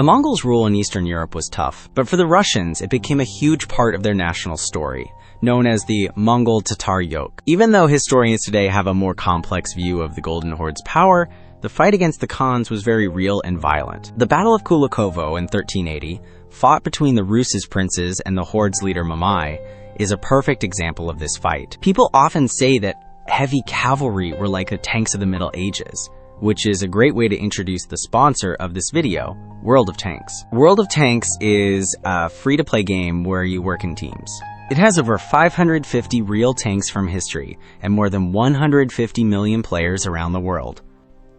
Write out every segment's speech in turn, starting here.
The Mongols' rule in Eastern Europe was tough, but for the Russians, it became a huge part of their national story, known as the Mongol Tatar Yoke. Even though historians today have a more complex view of the Golden Horde's power, the fight against the Khans was very real and violent. The Battle of Kulikovo in 1380, fought between the Roose's princes and the Horde's leader Mamai, is a perfect example of this fight. People often say that heavy cavalry were like the tanks of the Middle Ages, which is a great way to introduce the sponsor of this video, World of Tanks. World of Tanks is a free-to-play game where you work in teams. It has over 550 real tanks from history and more than 150 million players around the world.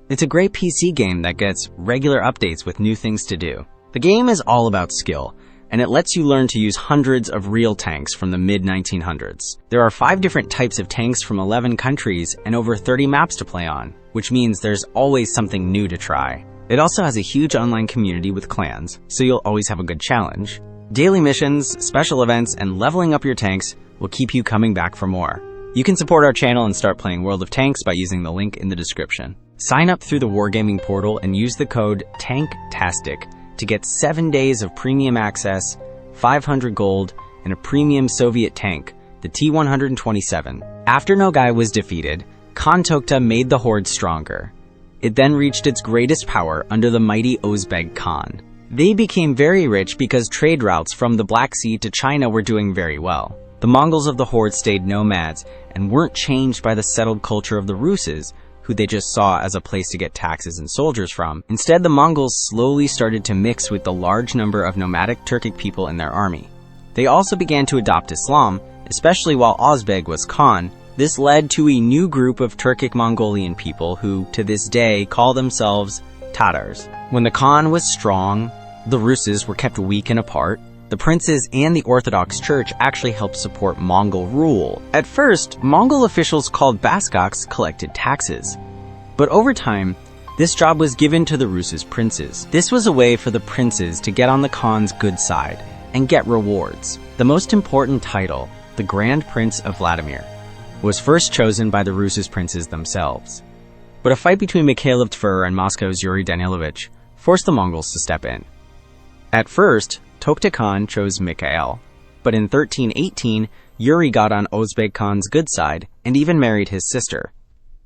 It's a great PC game that gets regular updates with new things to do. The game is all about skill, and it lets you learn to use hundreds of real tanks from the mid-1900s. There are 5 different types of tanks from 11 countries and over 30 maps to play on, which means there's always something new to try. It also has a huge online community with clans, so you'll always have a good challenge. Daily missions, special events, and leveling up your tanks will keep you coming back for more. You can support our channel and start playing World of Tanks by using the link in the description. Sign up through the Wargaming portal and use the code TANKTASTIC to get 7 days of premium access, 500 gold, and a premium Soviet tank, the T-127. After Nogai was defeated, Khan Tokhta made the Horde stronger. It then reached its greatest power under the mighty Özbeg Khan. They became very rich because trade routes from the Black Sea to China were doing very well. The Mongols of the Horde stayed nomads and weren't changed by the settled culture of the Rooses, who they just saw as a place to get taxes and soldiers from. Instead, the Mongols slowly started to mix with the large number of nomadic Turkic people in their army. They also began to adopt Islam, especially while Özbeg was Khan. This led to a new group of Turkic Mongolian people who, to this day, call themselves Tatars. When the Khan was strong, the Rooses were kept weak and apart. The princes and the Orthodox Church actually helped support Mongol rule. At first, Mongol officials called Baskoks collected taxes. But over time, this job was given to the Roose's princes. This was a way for the princes to get on the Khan's good side and get rewards. The most important title, the Grand Prince of Vladimir, was first chosen by the Roose's princes themselves. But a fight between Mikhail of Tver and Moscow's Yuri Danilovich forced the Mongols to step in. At first, Tokhta Khan chose Mikhail, but in 1318, Yuri got on Özbeg Khan's good side and even married his sister.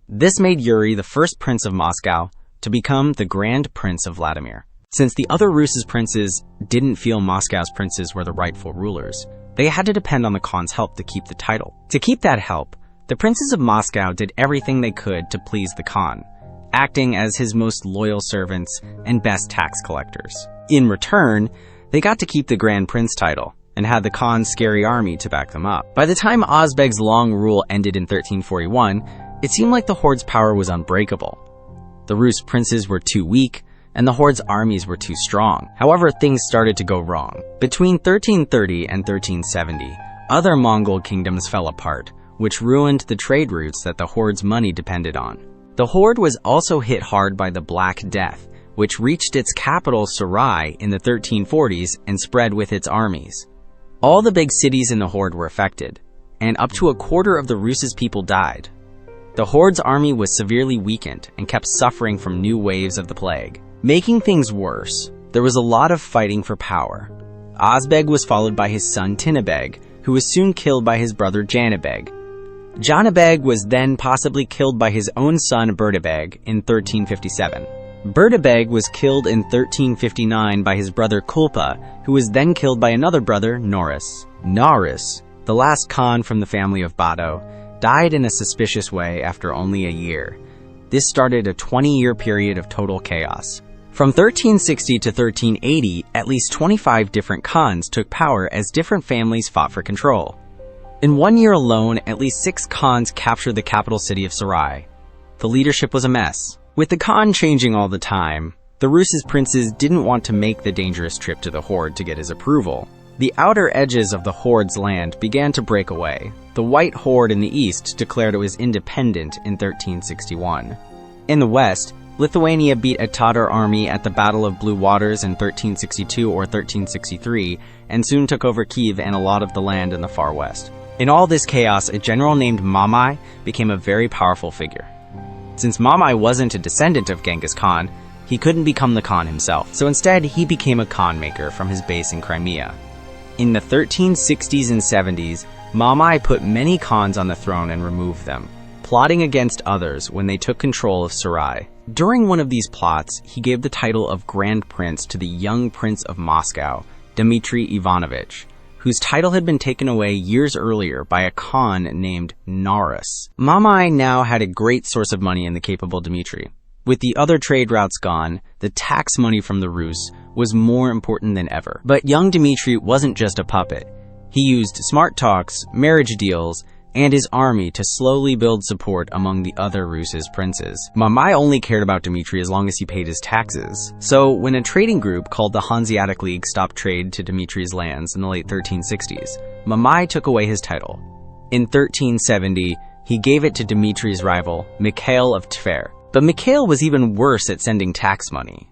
This made Yuri the first prince of Moscow to become the Grand Prince of Vladimir. Since the other Roose's princes didn't feel Moscow's princes were the rightful rulers, they had to depend on the Khan's help to keep the title. To keep that help, the princes of Moscow did everything they could to please the Khan, acting as his most loyal servants and best tax collectors. In return, they got to keep the Grand Prince title and had the Khan's scary army to back them up. By the time Özbeg's long rule ended in 1341, it seemed like the Horde's power was unbreakable. The Roose princes were too weak, and the Horde's armies were too strong. However, things started to go wrong. Between 1330 and 1370, other Mongol kingdoms fell apart, which ruined the trade routes that the Horde's money depended on. The Horde was also hit hard by the Black Death, which reached its capital Sarai in the 1340s and spread with its armies. All the big cities in the Horde were affected, and up to a quarter of the Roose's people died. The Horde's army was severely weakened and kept suffering from new waves of the plague. Making things worse, there was a lot of fighting for power. Özbeg was followed by his son Tinabeg, who was soon killed by his brother Janibeg. Janibeg was then possibly killed by his own son Berdebeg in 1357. Berdebeg was killed in 1359 by his brother Kulpa, who was then killed by another brother, Norris. Norris, the last Khan from the family of Bado, died in a suspicious way after only a year. This started a 20-year period of total chaos. From 1360 to 1380, at least 25 different Khans took power as different families fought for control. In 1 year alone, at least 6 Khans captured the capital city of Sarai. The leadership was a mess. With the Khan changing all the time, the Roose's princes didn't want to make the dangerous trip to the Horde to get his approval. The outer edges of the Horde's land began to break away. The White Horde in the east declared it was independent in 1361. In the west, Lithuania beat a Tatar army at the Battle of Blue Waters in 1362 or 1363, and soon took over Kiev and a lot of the land in the far west. In all this chaos, a general named Mamai became a very powerful figure. Since Mamai wasn't a descendant of Genghis Khan, He couldn't become the Khan himself, so instead he became a Khan maker from his base in Crimea. In the 1360s and 70s, Mamai put many Khans on the throne and removed them, plotting against others when they took control of Sarai. During one of these plots, he gave the title of Grand Prince to the young Prince of Moscow, Dmitri Ivanovich, whose title had been taken away years earlier by a Khan named Roose. Mamai now had a great source of money in the capable Dmitri. With the other trade routes gone, the tax money from the Roose was more important than ever. But young Dmitri wasn't just a puppet. He used smart talks, marriage deals, and his army to slowly build support among the other Roose's princes. Mamai only cared about Dmitri as long as he paid his taxes. So when a trading group called the Hanseatic League stopped trade to Dmitri's lands in the late 1360s, Mamai took away his title. In 1370, he gave it to Dmitri's rival, Mikhail of Tver. But Mikhail was even worse at sending tax money.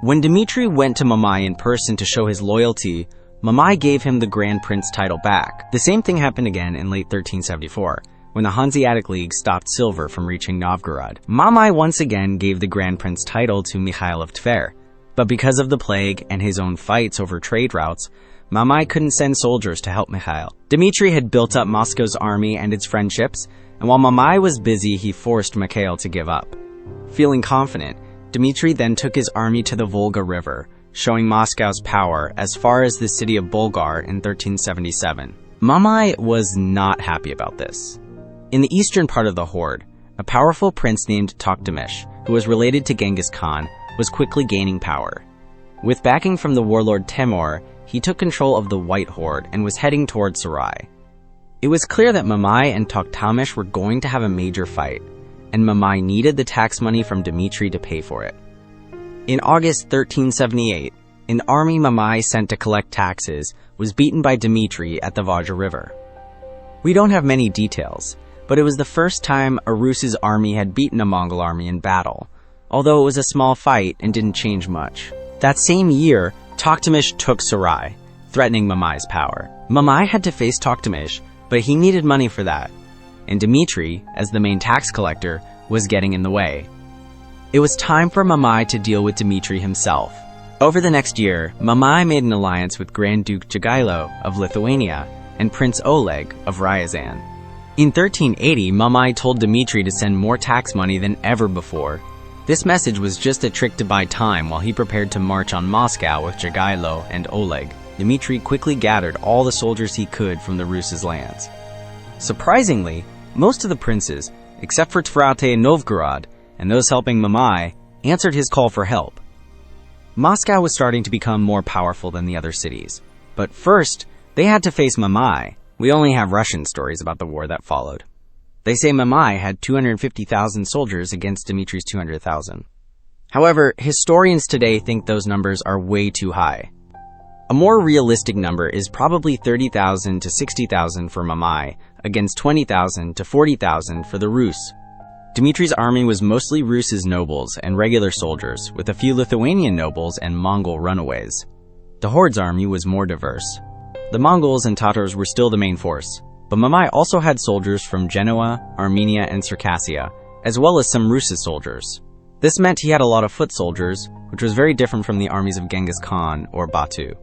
When Dmitri went to Mamai in person to show his loyalty, Mamai gave him the Grand Prince title back. The same thing happened again in late 1374, when the Hanseatic League stopped silver from reaching Novgorod. Mamai once again gave the Grand Prince title to Mikhail of Tver, but because of the plague and his own fights over trade routes, Mamai couldn't send soldiers to help Mikhail. Dmitri had built up Moscow's army and its friendships, and while Mamai was busy, he forced Mikhail to give up. Feeling confident, Dmitri then took his army to the Volga River, showing Moscow's power as far as the city of Bulgar in 1377. Mamai was not happy about this. In the eastern part of the Horde, a powerful prince named Tokhtamysh, who was related to Genghis Khan, was quickly gaining power. With backing from the warlord Temur, he took control of the White Horde and was heading toward Sarai. It was clear that Mamai and Tokhtamysh were going to have a major fight, and Mamai needed the tax money from Dmitri to pay for it. In August 1378, an army Mamai sent to collect taxes was beaten by Dmitri at the Vajra River. We don't have many details, but it was the first time a Roose's army had beaten a Mongol army in battle, although it was a small fight and didn't change much. That same year, Tokhtamysh took Sarai, threatening Mamai's power. Mamai had to face Tokhtamysh, but he needed money for that, and Dmitri, as the main tax collector, was getting in the way. It was time for Mamai to deal with Dmitri himself. Over the next year, Mamai made an alliance with Grand Duke Jagielo of Lithuania and Prince Oleg of Ryazan. In 1380, Mamai told Dmitri to send more tax money than ever before. This message was just a trick to buy time while he prepared to march on Moscow with Jagielo and Oleg. Dmitri quickly gathered all the soldiers he could from the Roose's lands. Surprisingly, most of the princes, except for Tvrate and Novgorod, and those helping Mamai, answered his call for help. Moscow was starting to become more powerful than the other cities, but first, they had to face Mamai. We only have Russian stories about the war that followed. They say Mamai had 250,000 soldiers against Dmitri's 200,000. However, historians today think those numbers are way too high. A more realistic number is probably 30,000 to 60,000 for Mamai, against 20,000 to 40,000 for the Roose. Dmitri's army was mostly Roose's nobles and regular soldiers, with a few Lithuanian nobles and Mongol runaways. The Horde's army was more diverse. The Mongols and Tatars were still the main force, but Mamai also had soldiers from Genoa, Armenia, and Circassia, as well as some Roose's soldiers. This meant he had a lot of foot soldiers, which was very different from the armies of Genghis Khan or Batu.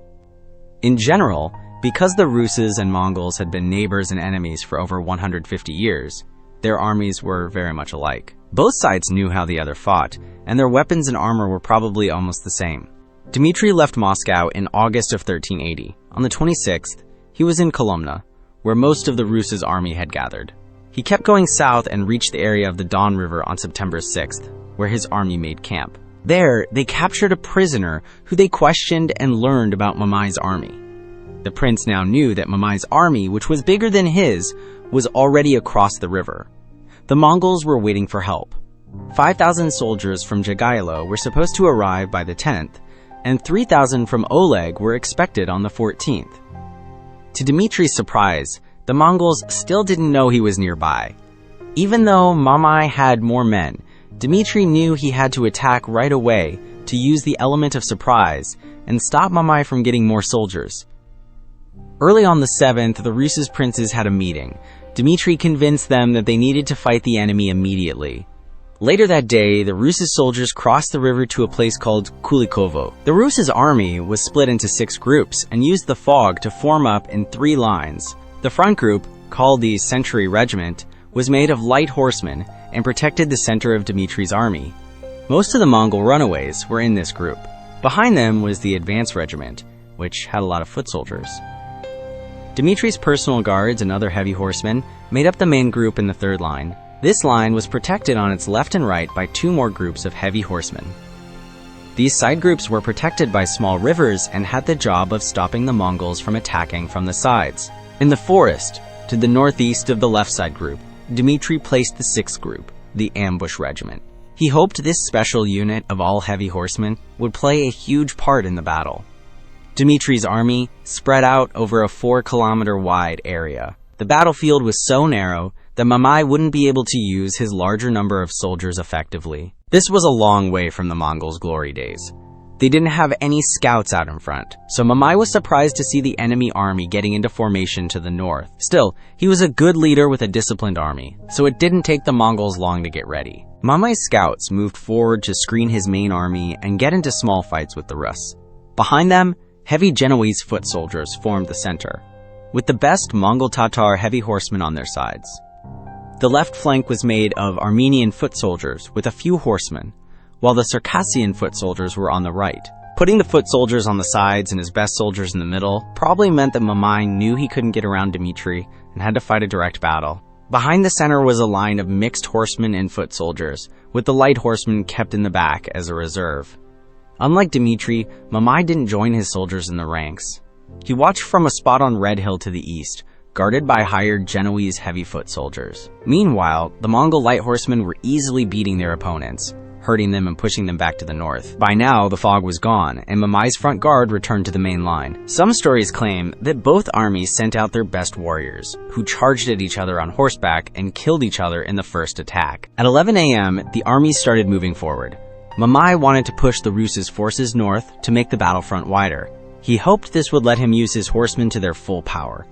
In general, because the Rooses and Mongols had been neighbors and enemies for over 150 years, their armies were very much alike. Both sides knew how the other fought, and their weapons and armor were probably almost the same. Dmitri left Moscow in August of 1380. On the 26th, he was in Kolomna, where most of the Roose's army had gathered. He kept going south and reached the area of the Don River on September 6th, where his army made camp. There, they captured a prisoner who they questioned and learned about Mamai's army. The prince now knew that Mamai's army, which was bigger than his, was already across the river. The Mongols were waiting for help. 5,000 soldiers from Jagielo were supposed to arrive by the 10th, and 3,000 from Oleg were expected on the 14th. To Dmitri's surprise, the Mongols still didn't know he was nearby. Even though Mamai had more men, Dmitri knew he had to attack right away to use the element of surprise and stop Mamai from getting more soldiers. Early on the 7th, the Roose's princes had a meeting. Dmitri convinced them that they needed to fight the enemy immediately. Later that day, the Roose's soldiers crossed the river to a place called Kulikovo. The Roose's army was split into 6 groups and used the fog to form up in 3 lines. The front group, called the Century Regiment, was made of light horsemen and protected the center of Dmitri's army. Most of the Mongol runaways were in this group. Behind them was the Advance Regiment, which had a lot of foot soldiers. Dmitri's personal guards and other heavy horsemen made up the main group in the 3rd line. This line was protected on its left and right by 2 more groups of heavy horsemen. These side groups were protected by small rivers and had the job of stopping the Mongols from attacking from the sides. In the forest, to the northeast of the left side group, Dmitri placed the 6th group, the Ambush Regiment. He hoped this special unit of all heavy horsemen would play a huge part in the battle. Dmitri's army spread out over a 4-kilometer wide area. The battlefield was so narrow that Mamai wouldn't be able to use his larger number of soldiers effectively. This was a long way from the Mongols' glory days. They didn't have any scouts out in front, so Mamai was surprised to see the enemy army getting into formation to the north. Still, he was a good leader with a disciplined army, so it didn't take the Mongols long to get ready. Mamai's scouts moved forward to screen his main army and get into small fights with the Rus. Behind them, heavy Genoese foot soldiers formed the center, with the best Mongol Tatar heavy horsemen on their sides. The left flank was made of Armenian foot soldiers with a few horsemen, while the Circassian foot soldiers were on the right. Putting the foot soldiers on the sides and his best soldiers in the middle probably meant that Mamai knew he couldn't get around Dmitri and had to fight a direct battle. Behind the center was a line of mixed horsemen and foot soldiers, with the light horsemen kept in the back as a reserve. Unlike Dmitri, Mamai didn't join his soldiers in the ranks. He watched from a spot on Red Hill to the east, guarded by hired Genoese heavy foot soldiers. Meanwhile, the Mongol light horsemen were easily beating their opponents, hurting them and pushing them back to the north. By now, the fog was gone, and Mamai's front guard returned to the main line. Some stories claim that both armies sent out their best warriors, who charged at each other on horseback and killed each other in the first attack. At 11 a.m., the armies started moving forward. Mamai wanted to push the Roose's forces north to make the battlefront wider. He hoped this would let him use his horsemen to their full power.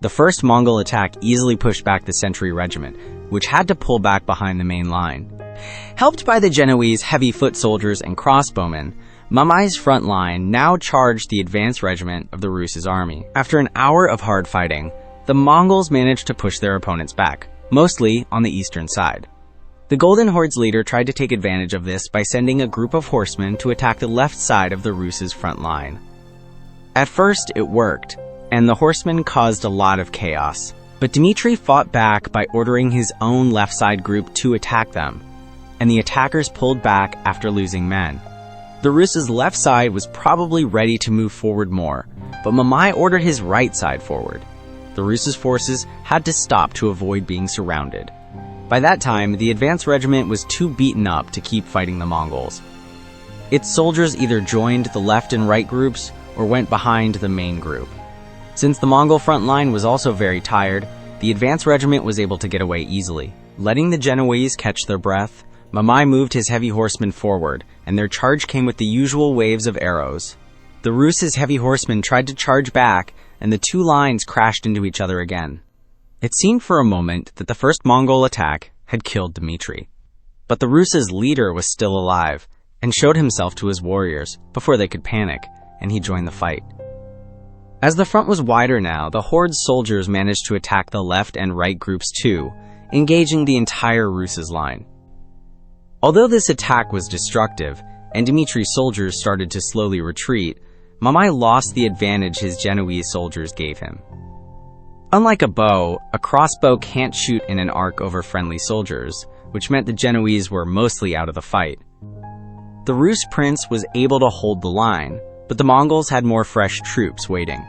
The first Mongol attack easily pushed back the Century Regiment, which had to pull back behind the main line. Helped by the Genoese heavy foot soldiers and crossbowmen, Mamai's front line now charged the advance regiment of the Roose's army. After an hour of hard fighting, the Mongols managed to push their opponents back, mostly on the eastern side. The Golden Horde's leader tried to take advantage of this by sending a group of horsemen to attack the left side of the Roose's front line. At first, it worked, and the horsemen caused a lot of chaos. But Dmitri fought back by ordering his own left side group to attack them, and the attackers pulled back after losing men. The Roose's left side was probably ready to move forward more, but Mamai ordered his right side forward. The Roose's forces had to stop to avoid being surrounded. By that time, the advance regiment was too beaten up to keep fighting the Mongols. Its soldiers either joined the left and right groups or went behind the main group. Since the Mongol front line was also very tired, the advance regiment was able to get away easily. Letting the Genoese catch their breath, Mamai moved his heavy horsemen forward, and their charge came with the usual waves of arrows. The Roose's heavy horsemen tried to charge back, and the two lines crashed into each other again. It seemed for a moment that the first Mongol attack had killed Dmitri. But the Roose's leader was still alive, and showed himself to his warriors before they could panic, and he joined the fight. As the front was wider now, the Horde's soldiers managed to attack the left and right groups too, engaging the entire Roose's line. Although this attack was destructive, and Dmitri's soldiers started to slowly retreat, Mamai lost the advantage his Genoese soldiers gave him. Unlike a bow, a crossbow can't shoot in an arc over friendly soldiers, which meant the Genoese were mostly out of the fight. The Roose prince was able to hold the line, but the Mongols had more fresh troops waiting.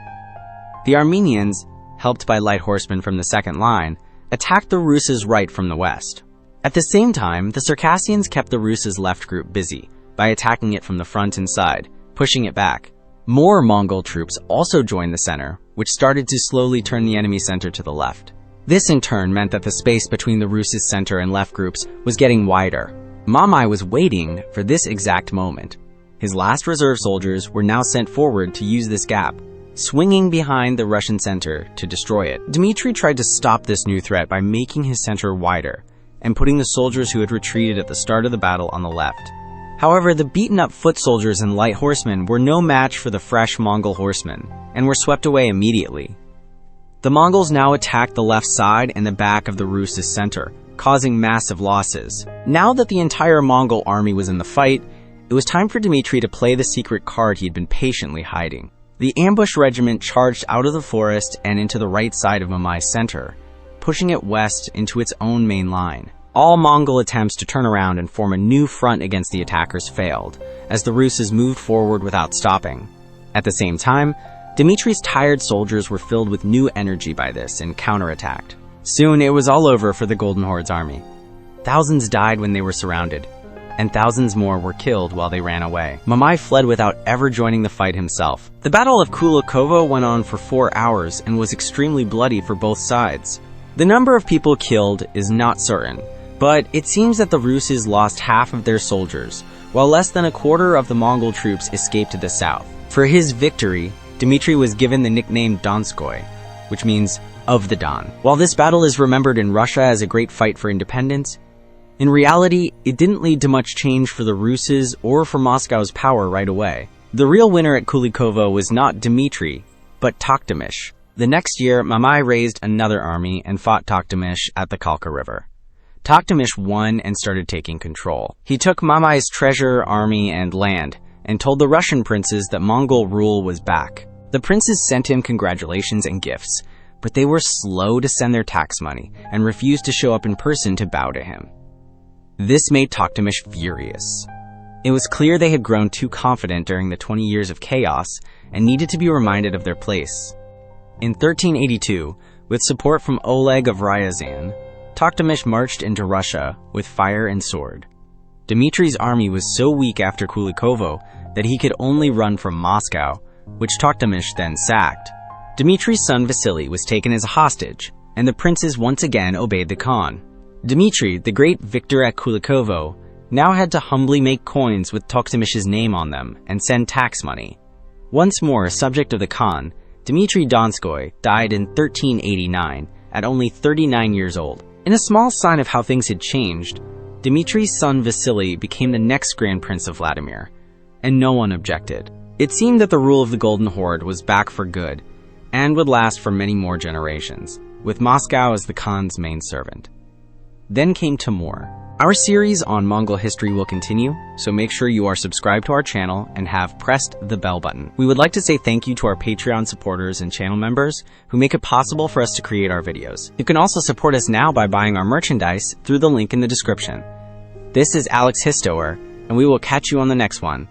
The Armenians, helped by light horsemen from the second line, attacked the Roose's right from the west. At the same time, the Circassians kept the Roose's left group busy by attacking it from the front and side, pushing it back. More Mongol troops also joined the center, which started to slowly turn the enemy center to the left. This in turn meant that the space between the Roose's center and left groups was getting wider. Mamai was waiting for this exact moment. His last reserve soldiers were now sent forward to use this gap, swinging behind the Russian center to destroy it. Dmitri tried to stop this new threat by making his center wider, and putting the soldiers who had retreated at the start of the battle on the left. However, the beaten-up foot soldiers and light horsemen were no match for the fresh Mongol horsemen, and were swept away immediately. The Mongols now attacked the left side and the back of the Roose's center, causing massive losses. Now that the entire Mongol army was in the fight, it was time for Dmitri to play the secret card he had been patiently hiding. The ambush regiment charged out of the forest and into the right side of Mamai's center, pushing it west into its own main line. All Mongol attempts to turn around and form a new front against the attackers failed, as the Rooses moved forward without stopping. At the same time, Dmitri's tired soldiers were filled with new energy by this and counterattacked. Soon it was all over for the Golden Horde's army. Thousands died when they were surrounded, and thousands more were killed while they ran away. Mamai fled without ever joining the fight himself. The Battle of Kulikovo went on for 4 hours and was extremely bloody for both sides. The number of people killed is not certain, but it seems that the Rooses lost half of their soldiers, while less than a quarter of the Mongol troops escaped to the south. For his victory, Dmitri was given the nickname Donskoy, which means of the Don. While this battle is remembered in Russia as a great fight for independence, in reality, it didn't lead to much change for the Rooses or for Moscow's power right away. The real winner at Kulikovo was not Dmitri, but Tokhtamysh. The next year, Mamai raised another army and fought Tokhtamysh at the Kalka River. Tokhtamysh won and started taking control. He took Mamai's treasure, army, and land, and told the Russian princes that Mongol rule was back. The princes sent him congratulations and gifts, but they were slow to send their tax money and refused to show up in person to bow to him. This made Tokhtamysh furious. It was clear they had grown too confident during the 20 years of chaos and needed to be reminded of their place. In 1382, with support from Oleg of Ryazan, Tokhtamysh marched into Russia with fire and sword. Dmitri's army was so weak after Kulikovo that he could only run from Moscow, which Tokhtamysh then sacked. Dmitri's son Vasily was taken as a hostage, and the princes once again obeyed the Khan. Dmitri, the great victor at Kulikovo, now had to humbly make coins with Tokhtamysh's name on them and send tax money. Once more a subject of the Khan, Dmitri Donskoy died in 1389 at only 39 years old. In a small sign of how things had changed, Dmitri's son Vasily became the next Grand Prince of Vladimir, and no one objected. It seemed that the rule of the Golden Horde was back for good, and would last for many more generations, with Moscow as the Khan's main servant. Then came Timur. Our series on Mongol history will continue, so make sure you are subscribed to our channel and have pressed the bell button. We would like to say thank you to our Patreon supporters and channel members who make it possible for us to create our videos. You can also support us now by buying our merchandise through the link in the description. This is Alex Histoer, and we will catch you on the next one.